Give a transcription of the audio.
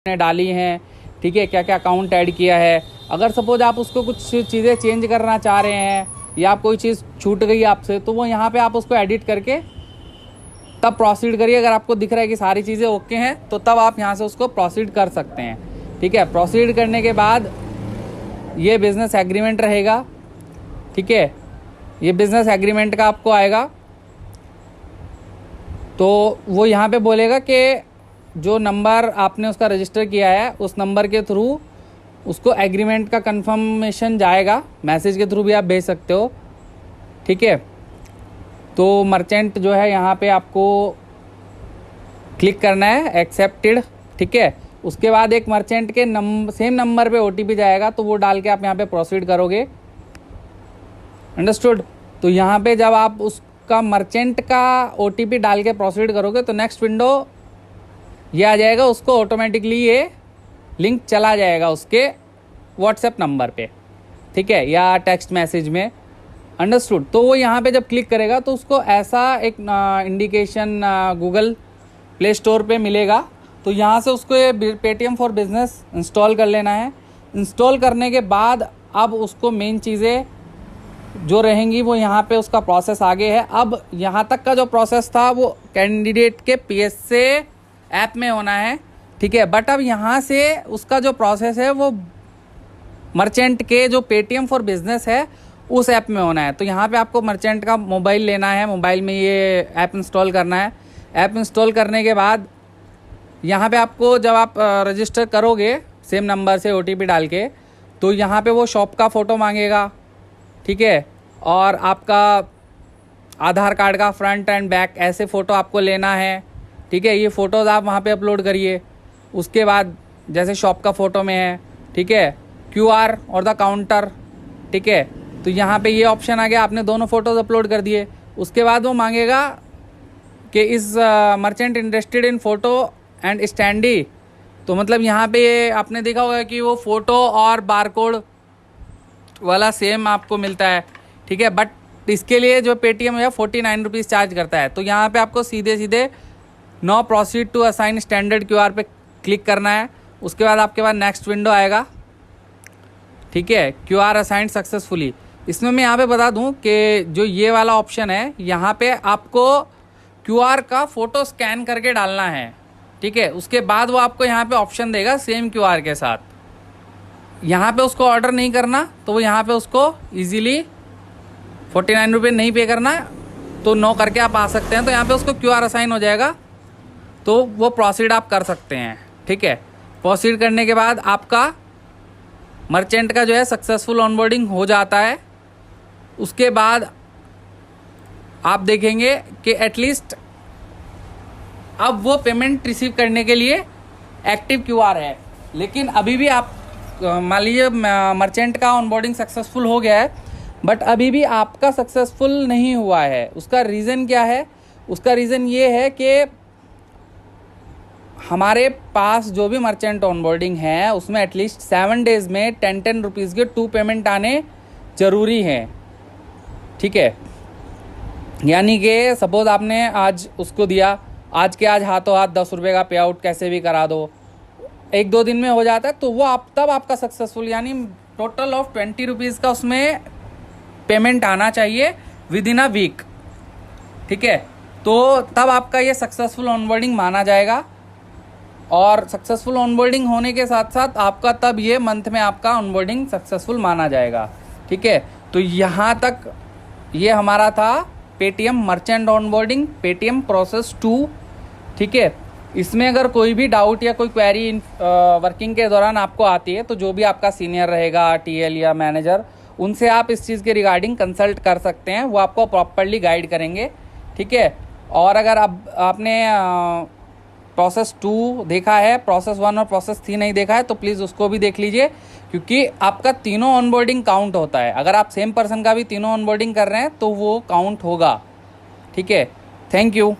ने डाली हैं, ठीक है, क्या क्या अकाउंट ऐड किया है। अगर सपोज आप उसको कुछ चीज़ें चेंज करना चाह रहे हैं या आप कोई चीज़ छूट गई आपसे, तो वो यहाँ पे आप उसको एडिट करके तब प्रोसीड करिए। अगर आपको दिख रहा है कि सारी चीज़ें ओके हैं तो तब आप यहाँ से उसको प्रोसीड कर सकते हैं, ठीक है। प्रोसीड करने के बाद ये बिज़नेस एग्रीमेंट रहेगा, ठीक है। ये बिज़नेस एग्रीमेंट का आपको आएगा तो वो यहाँ पे बोलेगा कि जो नंबर आपने उसका रजिस्टर किया है उस नंबर के थ्रू उसको एग्रीमेंट का कंफर्मेशन जाएगा। मैसेज के थ्रू भी आप भेज सकते हो, ठीक है। तो मर्चेंट जो है यहाँ पे आपको क्लिक करना है एक्सेप्टेड, ठीक है। उसके बाद एक मर्चेंट के सेम नंबर पे ओटीपी जाएगा, तो वो डाल के आप यहाँ पे प्रोसीड करोगे। अंडरस्टूड। तो यहाँ पे जब आप उसका मर्चेंट का ओटीपी डाल के प्रोसीड करोगे तो नेक्स्ट विंडो ये आ जाएगा, उसको ऑटोमेटिकली ये लिंक चला जाएगा उसके व्हाट्सएप नंबर पे, ठीक है, या टेक्स्ट मैसेज में। अंडरस्टूड। तो वो यहाँ पे जब क्लिक करेगा तो उसको ऐसा एक इंडिकेशन गूगल प्ले स्टोर पे मिलेगा। तो यहाँ से उसको ये पेटीएम फॉर बिजनेस इंस्टॉल कर लेना है। इंस्टॉल करने के बाद अब उसको मेन चीज़ें जो रहेंगी वो यहाँ पे उसका प्रोसेस आगे है। अब यहाँ तक का जो प्रोसेस था वो कैंडिडेट के पीएसए ऐप में होना है, ठीक है। बट अब यहाँ से उसका जो प्रोसेस है वो मर्चेंट के जो पेटीएम फॉर बिजनेस है उस ऐप में होना है। तो यहाँ पे आपको मर्चेंट का मोबाइल लेना है, मोबाइल में ये ऐप इंस्टॉल करना है। ऐप इंस्टॉल करने के बाद यहाँ पे आपको जब आप रजिस्टर करोगे सेम नंबर से ओटीपी डाल के, तो यहाँ पे वो शॉप का फ़ोटो मांगेगा, ठीक है, और आपका आधार कार्ड का फ्रंट एंड बैक ऐसे फ़ोटो आपको लेना है, ठीक है। ये फ़ोटोज़ आप वहाँ पे अपलोड करिए। उसके बाद जैसे शॉप का फ़ोटो में है, ठीक है, क्यूआर और द काउंटर, ठीक है। तो यहाँ पे ये ऑप्शन आ गया, आपने दोनों फ़ोटोज़ अपलोड कर दिए। उसके बाद वो मांगेगा कि इस merchant interested in photo and standee. तो मतलब यहाँ पे आपने देखा होगा कि वो फ़ोटो और बारकोड वाला सेम आपको मिलता है, ठीक है। बट इसके लिए जो पेटीएम है 49 रुपीज़ चार्ज करता है। तो यहाँ पे आपको सीधे सीधे no proceed to assign standard QR पे क्लिक करना है। उसके बाद आपके पास नेक्स्ट विंडो आएगा, ठीक है, क्यूआर असाइन सक्सेसफुली। इसमें मैं यहाँ पे बता दूँ कि जो ये वाला ऑप्शन है यहाँ पे आपको क्यूआर का फ़ोटो स्कैन करके डालना है, ठीक है। उसके बाद वो आपको यहाँ पे ऑप्शन देगा सेम क्यूआर के साथ। यहाँ पे उसको ऑर्डर नहीं करना, तो वो यहाँ पे उसको ईजीली 49 रुपये नहीं पे करना तो नो करके आप आ सकते हैं। तो यहाँ पे उसको क्यूआर असाइन हो जाएगा, तो वो प्रोसीड आप कर सकते हैं, ठीक है। प्रोसीड करने के बाद आपका मर्चेंट का जो है सक्सेसफुल ऑनबोर्डिंग हो जाता है। उसके बाद आप देखेंगे कि एटलीस्ट अब वो पेमेंट रिसीव करने के लिए एक्टिव क्यूआर है। लेकिन अभी भी आप मान लीजिए मर्चेंट का ऑनबोर्डिंग सक्सेसफुल हो गया है, बट अभी भी आपका सक्सेसफुल नहीं हुआ है। उसका रीज़न क्या है? उसका रीज़न ये है कि हमारे पास जो भी मर्चेंट ऑनबोर्डिंग है उसमें एटलीस्ट 7 डेज़ में 10 रुपीज़ के 2 पेमेंट आने ज़रूरी हैं, ठीक है। यानी कि सपोज़ आपने आज उसको दिया, आज के आज हाथों हाथ 10 रुपये का पे आउट कैसे भी करा दो, 1-2 दिन में हो जाता है, तो वो आप तब आपका सक्सेसफुल, यानी टोटल ऑफ 20 रुपीज़ का उसमें पेमेंट आना चाहिए विद इन अ वीक, ठीक है। तो तब आपका ये सक्सेसफुल ऑनबोर्डिंग माना जाएगा। और सक्सेसफुल ऑनबोर्डिंग होने के साथ साथ आपका तब ये मंथ में आपका ऑनबोर्डिंग सक्सेसफुल माना जाएगा, ठीक है। तो यहाँ तक ये हमारा था Paytm merchant onboarding Paytm process 2, ठीक है। इसमें अगर कोई भी डाउट या कोई क्वेरी वर्किंग के दौरान आपको आती है तो जो भी आपका सीनियर रहेगा, टीएल या मैनेजर, उनसे आप इस चीज़ के रिगार्डिंग कंसल्ट कर सकते हैं, वो आपको प्रॉपर्ली गाइड करेंगे, ठीक है। और अगर आपने प्रोसेस 2 देखा है, प्रोसेस 1 और प्रोसेस 3 नहीं देखा है तो प्लीज़ उसको भी देख लीजिए, क्योंकि आपका तीनों ऑनबोर्डिंग काउंट होता है। अगर आप सेम पर्सन का भी तीनों ऑनबोर्डिंग कर रहे हैं तो वो काउंट होगा, ठीक है। Thank you.